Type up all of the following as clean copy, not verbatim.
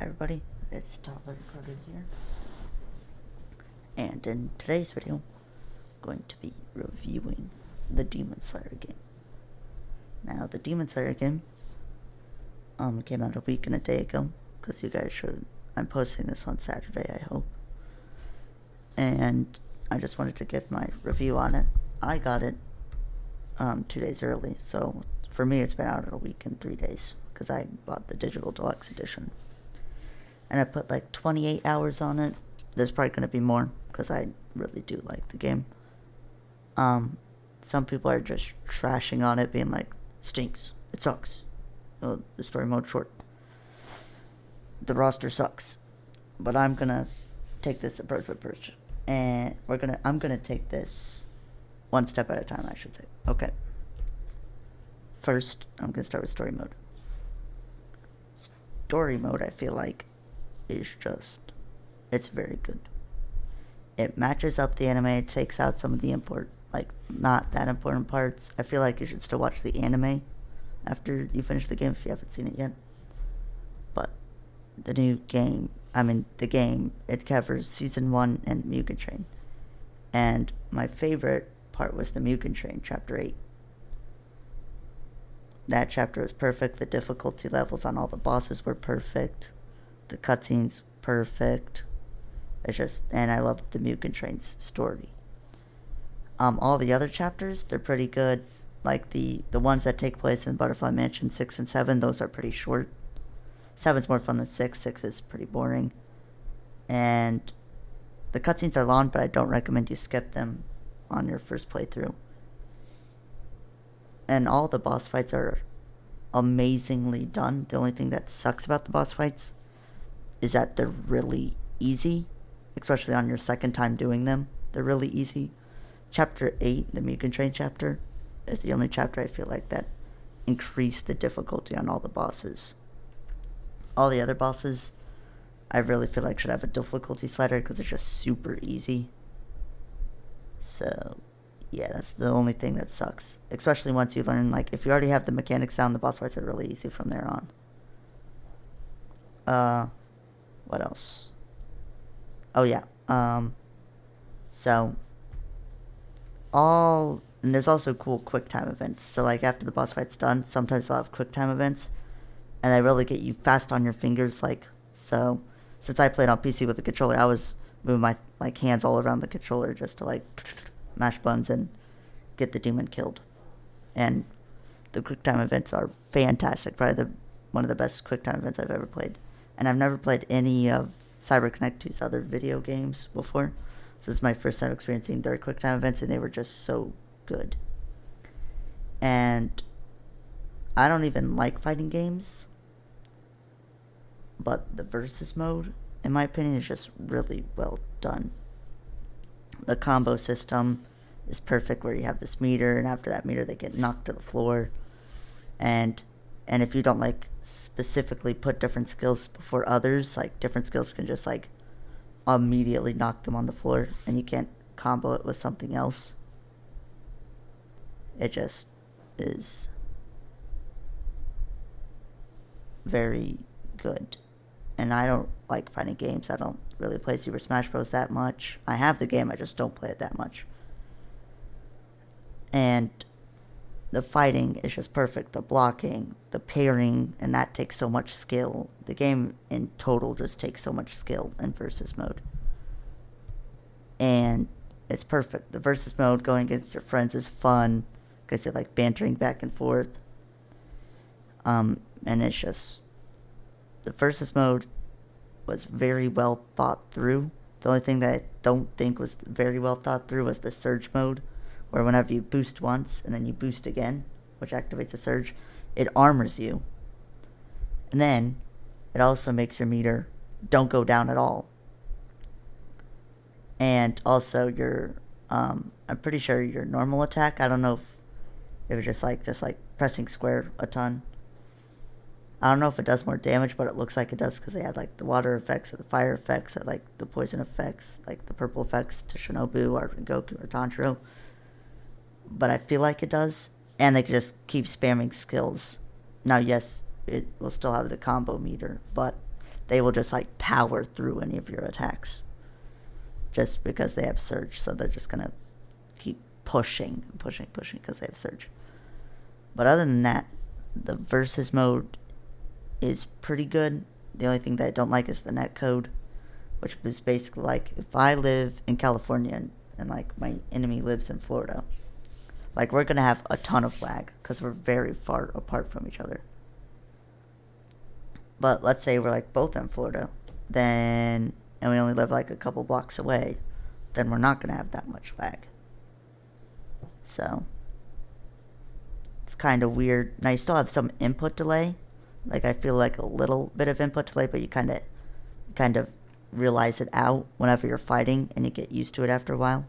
everybody, it's Toddler here, and in today's video, I'm going to be reviewing the Demon Slayer game. Now, the Demon Slayer game came out a week and a day ago, because you guys should. I'm posting this on Saturday, I hope. And I just wanted to give my review on it. I got it 2 days early, so for me it's been out in a week and 3 days, because I bought the digital deluxe edition. And I put like 28 hours on it. There's probably going to be more, because I really do like the game. Some people are just trashing on it, being like, stinks, it sucks. Oh, the story mode's short. The roster sucks. But I'm going to take this approach by approach. And I'm going to take this one step at a time, I should say. Okay. First, I'm going to start with story mode. Story mode, I feel like, is just, it's very good. It matches up the anime, it takes out some of the not that important parts. I feel like you should still watch the anime after you finish the game if you haven't seen it yet. But the game, it covers Season 1 and Mugen Train. And my favorite part was the Mugen Train, Chapter 8. That chapter was perfect. The difficulty levels on all the bosses were perfect. The cutscenes, perfect. And I loved the Mugen Train's story. All the other chapters, they're pretty good. Like the ones that take place in Butterfly Mansion 6 and 7, those are pretty short. 7's more fun than 6. 6 is pretty boring. And the cutscenes are long, but I don't recommend you skip them on your first playthrough. And all the boss fights are amazingly done. The only thing that sucks about the boss fights is that they're really easy, especially on your second time doing them. They're really easy. Chapter 8, the Mugen Train chapter, is the only chapter I feel like that increased the difficulty on all the bosses. All the other bosses, I really feel like should have a difficulty slider because it's just super easy. So, yeah, that's the only thing that sucks. Especially once you learn, if you already have the mechanics down, the boss fights are really easy from there on. What else? Oh, yeah. And there's also cool quick time events. So, after the boss fight's done, sometimes they'll have quick time events. And they really get you fast on your fingers, so, since I played on PC with the controller, I was moving my, hands all around the controller just to, mash buttons and get the demon killed. And the quick time events are fantastic. Probably one of the best quick time events I've ever played. And I've never played any of CyberConnect 2's other video games before. So this is my first time experiencing their quick time events, and they were just so good. And I don't even like fighting games, but the versus mode, in my opinion, is just really well done. The combo system is perfect, where you have this meter, and after that meter they get knocked to the floor. And if you don't specifically put different skills before others, different skills can just immediately knock them on the floor, and you can't combo it with something else. It just is very good. And I don't like fighting games. I don't really play Super Smash Bros. That much. I have the game, I just don't play it that much. And the fighting is just perfect. The blocking, the parrying, and that takes so much skill. The game in total just takes so much skill in versus mode. And it's perfect. The versus mode, going against your friends, is fun because you're bantering back and forth. And it's just, the versus mode was very well thought through. The only thing that I don't think was very well thought through was the surge mode, where whenever you boost once and then you boost again, which activates the surge, it armors you. And then it also makes your meter don't go down at all. And also your, I'm pretty sure your normal attack, I don't know if it was just pressing square a ton. I don't know if it does more damage, but it looks like it does, because they had the water effects or the fire effects or the poison effects, the purple effects to Shinobu or Goku or Tanjiro. But I feel like it does, and they can just keep spamming skills. Now, yes, it will still have the combo meter, but they will just like power through any of your attacks. Just because they have surge, so they're just gonna keep pushing because they have surge. But other than that, the versus mode is pretty good. The only thing that I don't like is the netcode, which is basically like if I live in California and like my enemy lives in Florida, like we're gonna have a ton of lag because we're very far apart from each other. But let's say we're like both in Florida, then and we only live like a couple blocks away, then we're not gonna have that much lag. So it's kind of weird. Now you still have some input delay. Like I feel like a little bit of input delay, but you kind of realize it out whenever you're fighting, and you get used to it after a while.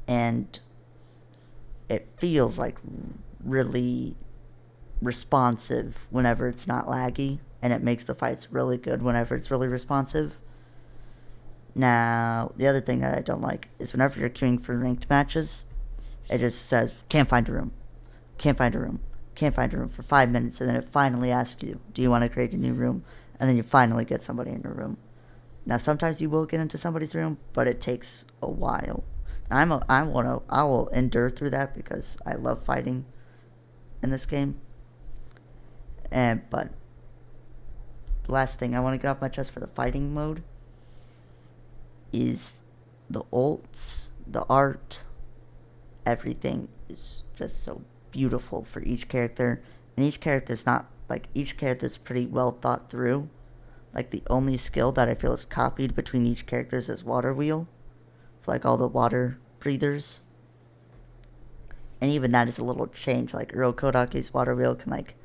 And it feels like really responsive whenever it's not laggy, and it makes the fights really good whenever it's really responsive. Now, the other thing that I don't like is whenever you're queuing for ranked matches, it just says, can't find a room, can't find a room, can't find a room for 5 minutes, and then it finally asks you, do you want to create a new room? And then you finally get somebody in your room. Now, sometimes you will get into somebody's room, but it takes a while. I will endure through that because I love fighting in this game. But the last thing I want to get off my chest for the fighting mode is the ults, the art, everything is just so beautiful for each character. And each character's pretty well thought through. Like the only skill that I feel is copied between each character's is water wheel. For like all the water breathers. And even that is a little change. Like Uro Kodaki's water wheel can like,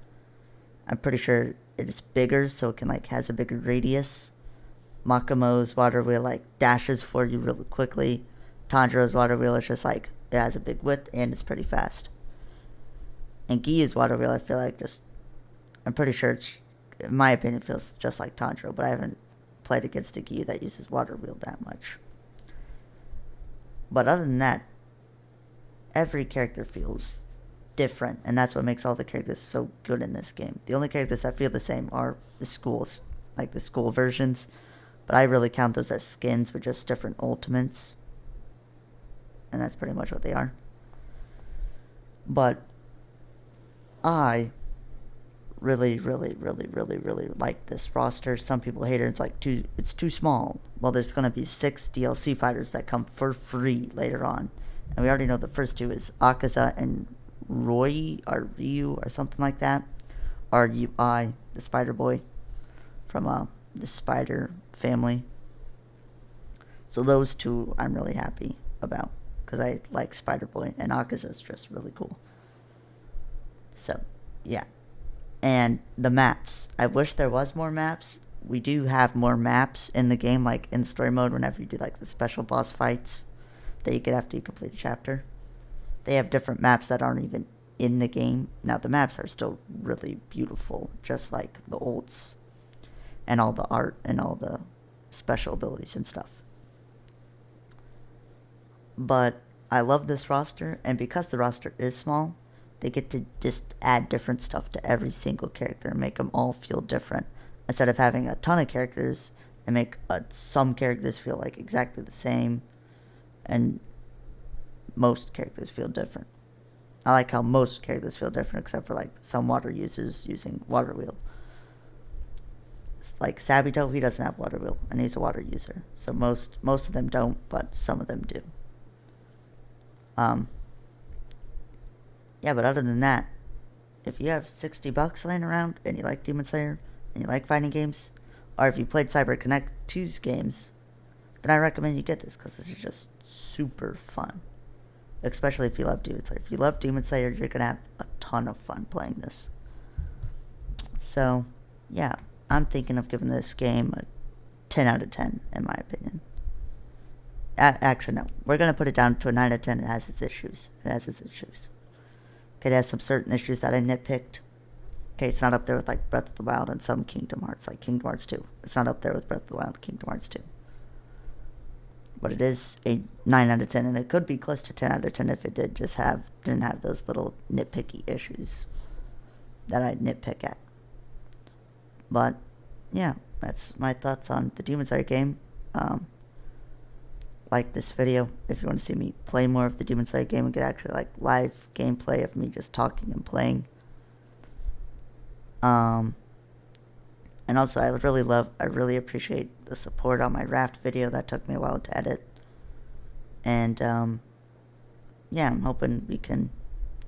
I'm pretty sure it's bigger, so it can like has a bigger radius. Makomo's water wheel like dashes for you really quickly. Tanjiro's water wheel is just like, it has a big width and it's pretty fast. And Giyu's water wheel, I feel like I'm pretty sure it's, in my opinion, feels just like Tanjiro, but I haven't played against a Giyu that uses water wheel that much. But other than that, every character feels different, and that's what makes all the characters so good in this game. The only characters that feel the same are the schools, like the school versions, but I really count those as skins with just different ultimates, and that's pretty much what they are. But I really like this roster. Some people hate it. It's too small. Well, there's going to be 6 DLC fighters that come for free later on. And we already know the first 2 is Akaza and Ryu or something like that. RUI, the Spider Boy from the Spider family. So those 2 I'm really happy about because I like Spider Boy, and Akaza is just really cool. So, yeah. And the maps. I wish there was more maps. We do have more maps in the game, like in story mode, whenever you do like the special boss fights that you get after you complete a chapter. They have different maps that aren't even in the game. Now, the maps are still really beautiful, just like the ults and all the art and all the special abilities and stuff. But I love this roster, and because the roster is small, they get to just add different stuff to every single character and make them all feel different. Instead of having a ton of characters and make some characters feel like exactly the same, and most characters feel different. I like how most characters feel different, except for like some water users using water wheel. Like Sabito, he doesn't have water wheel, and he's a water user. So most of them don't, but some of them do. Yeah, but other than that, if you have $60 laying around and you like Demon Slayer and you like fighting games, or if you played CyberConnect 2's games, then I recommend you get this because this is just super fun. Especially if you love Demon Slayer. If you love Demon Slayer, you're going to have a ton of fun playing this. So, yeah, I'm thinking of giving this game a 10 out of 10, in my opinion. Actually, no. We're going to put it down to a 9 out of 10. It has its issues. Okay, it has some certain issues that I nitpicked. Okay, it's not up there with like Breath of the Wild and some Kingdom Hearts, like Kingdom Hearts 2. It's not up there with Breath of the Wild and Kingdom Hearts 2. But it is a 9 out of 10, and it could be close to 10 out of 10 if it didn't have those little nitpicky issues that I nitpick at. But yeah, that's my thoughts on the Demon Slayer game. Like this video if you want to see me play more of the Demon Slayer game and get actually like live gameplay of me just talking and playing. And also I really appreciate the support on my raft video. That took me a while to edit. And yeah, I'm hoping we can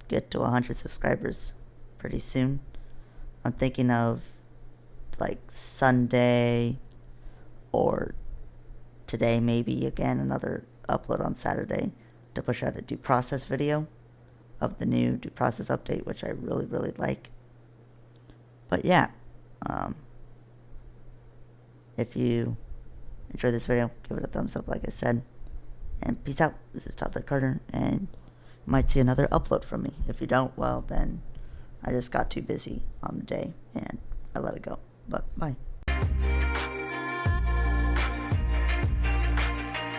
get to 100 subscribers pretty soon. I'm thinking of like Sunday or today, maybe again another upload on Saturday to push out a due process video of the new due process update, which I really, really like. But yeah, if you enjoyed this video, give it a thumbs up like I said. And peace out. This is Toddler Carter, and you might see another upload from me. If you don't, well then I just got too busy on the day and I let it go. But bye.